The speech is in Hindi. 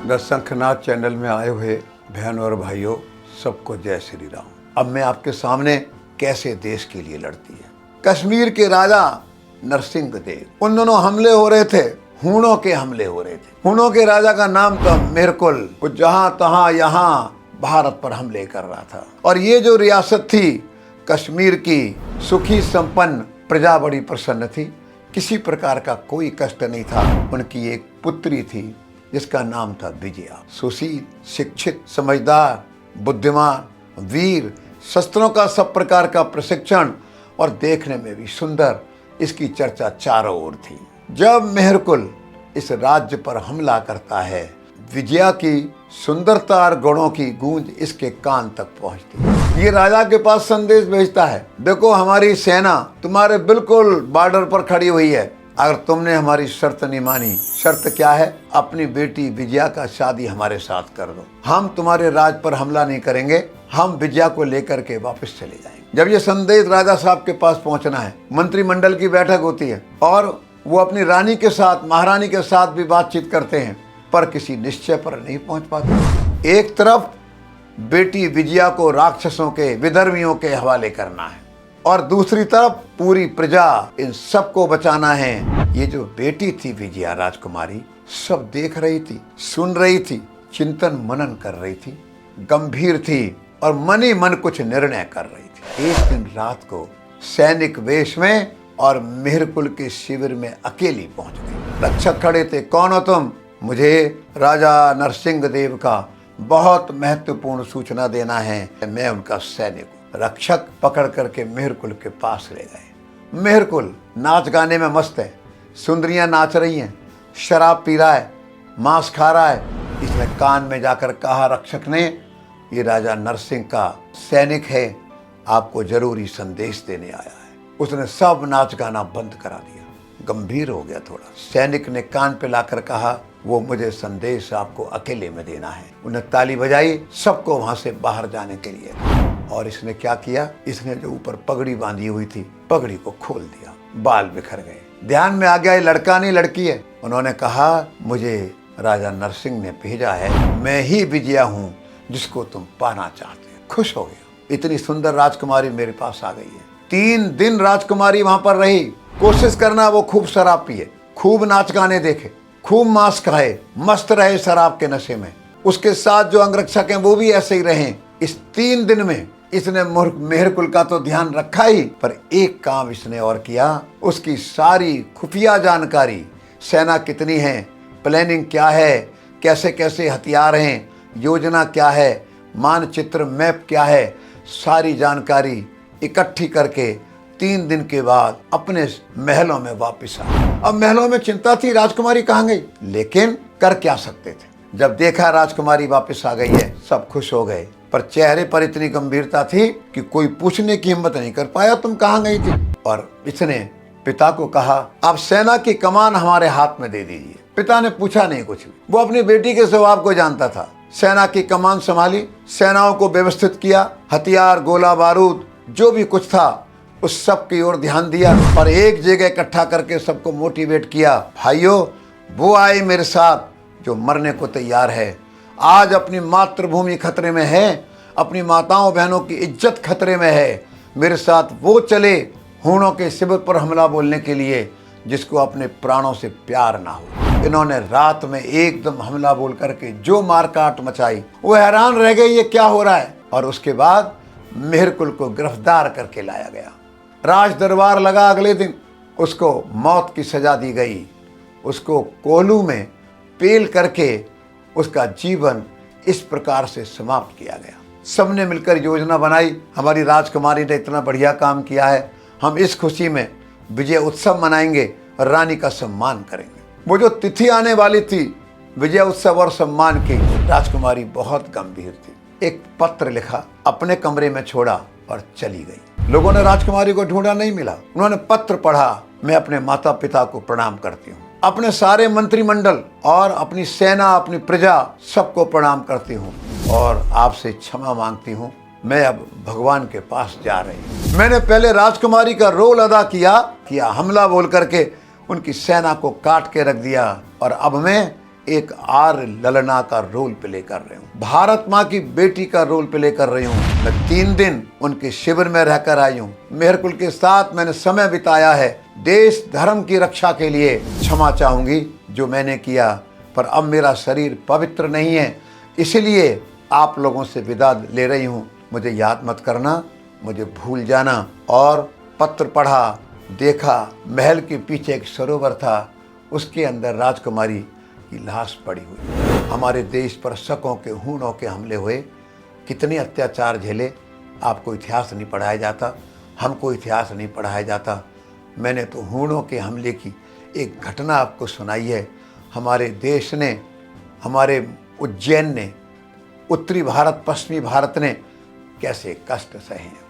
द शंखनाद चैनल में आए हुए बहनों और भाइयों, सबको जय श्री राम। अब मैं आपके सामने कैसे देश के लिए लड़ती है। कश्मीर के राजा नरसिंह देव, उन दोनों हमले हो रहे थे, हूणों के हमले हो रहे थे। हूणों के राजा का नाम था मेहरकुल। वो जहां तहां यहाँ भारत पर हमले कर रहा था। और ये जो रियासत थी कश्मीर की, सुखी संपन्न प्रजा बड़ी प्रसन्न थी, किसी प्रकार का कोई कष्ट नहीं था। उनकी एक पुत्री थी जिसका नाम था विजया। सुशील, शिक्षित, समझदार, बुद्धिमान, वीर, शस्त्रों का सब प्रकार का प्रशिक्षण और देखने में भी सुंदर, इसकी चर्चा चारों ओर थी। जब मेहरकुल इस राज्य पर हमला करता है, विजया की सुंदरता और गुणों की गूंज इसके कान तक पहुंचती। ये राजा के पास संदेश भेजता है, देखो हमारी सेना तुम्हारे बिल्कुल बॉर्डर पर खड़ी हुई है। अगर तुमने हमारी शर्त नहीं मानी, शर्त क्या है? अपनी बेटी विजया का शादी हमारे साथ कर दो। हम तुम्हारे राज पर हमला नहीं करेंगे, हम विजया को लेकर के वापस चले जाएंगे। जब ये संदेश राजा साहब के पास पहुंचना है, मंत्रिमंडल की बैठक होती है और वो अपनी रानी के साथ, महारानी के साथ भी बातचीत करते हैं, पर किसी निश्चय पर नहीं पहुंच पाते। एक तरफ बेटी विजया को राक्षसों के, विधर्मियों के हवाले करना है और दूसरी तरफ पूरी प्रजा, इन सबको बचाना है। ये जो बेटी थी विजया राजकुमारी, सब देख रही थी, सुन रही थी, चिंतन मनन कर रही थी, गंभीर थी और मन ही मन कुछ निर्णय कर रही थी। एक दिन रात को सैनिक वेश में और मेहरकुल के शिविर में अकेली पहुंच गई। रक्षक खड़े थे, कौन हो तुम? मुझे राजा नरसिंह देव का बहुत महत्वपूर्ण सूचना देना है, मैं उनका सैनिक हूं। रक्षक पकड़ करके मेहरकुल के पास ले गए। मेहरकुल नाच गाने में मस्त है, सुंदरियां नाच रही हैं, शराब पी रहा है, मांस खा रहा है। इसने कान में जाकर कहा रक्षक ने, ये राजा नरसिंह का सैनिक है, आपको जरूरी संदेश देने आया है। उसने सब नाच गाना बंद करा दिया, गंभीर हो गया थोड़ा। सैनिक ने कान पे लाकर कहा, वो मुझे संदेश आपको अकेले में देना है। उन्हें ताली बजाई, सबको वहां से बाहर जाने के लिए। और इसने क्या किया? इसने जो ऊपर पगड़ी बांधी हुई थी, पगड़ी को खोल दिया, बाल बिखर गए। ध्यान में आ गया ये लड़का नहीं लड़की है। उन्होंने कहा, मुझे राजा नरसिंह ने भेजा है, मैं ही विजया हूँ जिसको तुम पाना चाहते हो। खुश हो गया, इतनी सुंदर राजकुमारी मेरे पास आ गई है। 3 दिन राजकुमारी वहां पर रही। कोशिश करना वो खूब शराब पिए, खूब नाच गाने देखे, खूब मांस खाए, मस्त रहे शराब के नशे में। उसके साथ जो अंगरक्षक हैं वो भी ऐसे ही रहे। इस 3 दिन में इसने मेहरकुल का तो ध्यान रखा ही, पर एक काम इसने और किया। उसकी सारी खुफिया जानकारी, सेना कितनी है, प्लानिंग क्या है, कैसे कैसे हथियार हैं, योजना क्या है, मानचित्र मैप क्या है, सारी जानकारी इकट्ठी करके 3 दिन के बाद अपने महलों में वापस आ। अब महलों में चिंता थी, राजकुमारी कहाँ गई, लेकिन कर क्या सकते थे। जब देखा राजकुमारी वापस आ गई है, सब खुश हो गए, पर चेहरे पर इतनी गंभीरता थी कि कोई पूछने की हिम्मत नहीं कर पाया, तुम कहाँ गई थी। और इसने पिता को कहा, आप सेना की कमान हमारे हाथ में दे दीजिए। पिता ने पूछा नहीं कुछ भी, वो अपनी बेटी के स्वभाव को जानता था। सेना की कमान संभाली, सेनाओं को व्यवस्थित किया, हथियार, गोला बारूद, जो भी कुछ था उस सब की ओर ध्यान दिया और एक जगह इकट्ठा करके सबको मोटिवेट किया। भाइयों, वो आए मेरे साथ जो मरने को तैयार है। आज अपनी मातृभूमि खतरे में है, अपनी माताओं बहनों की इज्जत खतरे में है। मेरे साथ वो चले हूणों के शिविर पर हमला बोलने के लिए जिसको अपने प्राणों से प्यार ना हो। इन्होंने रात में एकदम हमला बोल करके जो मारकाट मचाई, वो हैरान रह गए ये क्या हो रहा है। और उसके बाद मेहरकुल को गिरफ्तार करके लाया गया। राज दरबार लगा। अगले दिन उसको मौत की सजा दी गई। उसको कोल्हू में पेल करके उसका जीवन इस प्रकार से समाप्त किया गया। सबने मिलकर योजना बनाई, हमारी राजकुमारी ने इतना बढ़िया काम किया है, हम इस खुशी में विजय उत्सव मनाएंगे और रानी का सम्मान करेंगे। वो जो तिथि आने वाली थी विजय उत्सव और सम्मान की, राजकुमारी बहुत गंभीर थी। एक पत्र लिखा, अपने कमरे में छोड़ा और चली गई। लोगों ने राजकुमारी को ढूंढा, नहीं मिला। उन्होंने पत्र पढ़ा, मैं अपने माता पिता को प्रणाम करती हूँ, अपने सारे मंत्रिमंडल और अपनी सेना, अपनी प्रजा, सबको प्रणाम करती हूँ और आपसे क्षमा मांगती हूँ। मैं अब भगवान के पास जा रही हूँ। मैंने पहले राजकुमारी का रोल अदा किया, हमला बोल करके उनकी सेना को काट के रख दिया और अब मैं एक आर्य ललना का रोल प्ले कर रही हूँ, भारत माँ की बेटी का रोल प्ले कर रही हूँ। मैं 3 दिन उनके शिविर में रहकर आई हूँ। मेहरकुल के साथ मैंने समय बिताया है। देश धर्म की रक्षा के लिए क्षमा चाहूंगी जो मैंने किया, पर अब मेरा शरीर पवित्र नहीं है, इसलिए आप लोगों से विदा ले रही हूँ। मुझे याद मत करना, मुझे भूल जाना। और पत्र पढ़ा, देखा, महल के पीछे एक सरोवर था, उसके अंदर राजकुमारी की लाश पड़ी हुई। हमारे देश पर शकों के हूणों के हमले हुए, कितने अत्याचार झेले, आपको इतिहास नहीं पढ़ाया जाता, हमको इतिहास नहीं पढ़ाया जाता। मैंने तो हूणों के हमले की एक घटना आपको सुनाई है। हमारे देश ने, हमारे उज्जैन ने, उत्तरी भारत, पश्चिमी भारत ने कैसे कष्ट सहे हैं।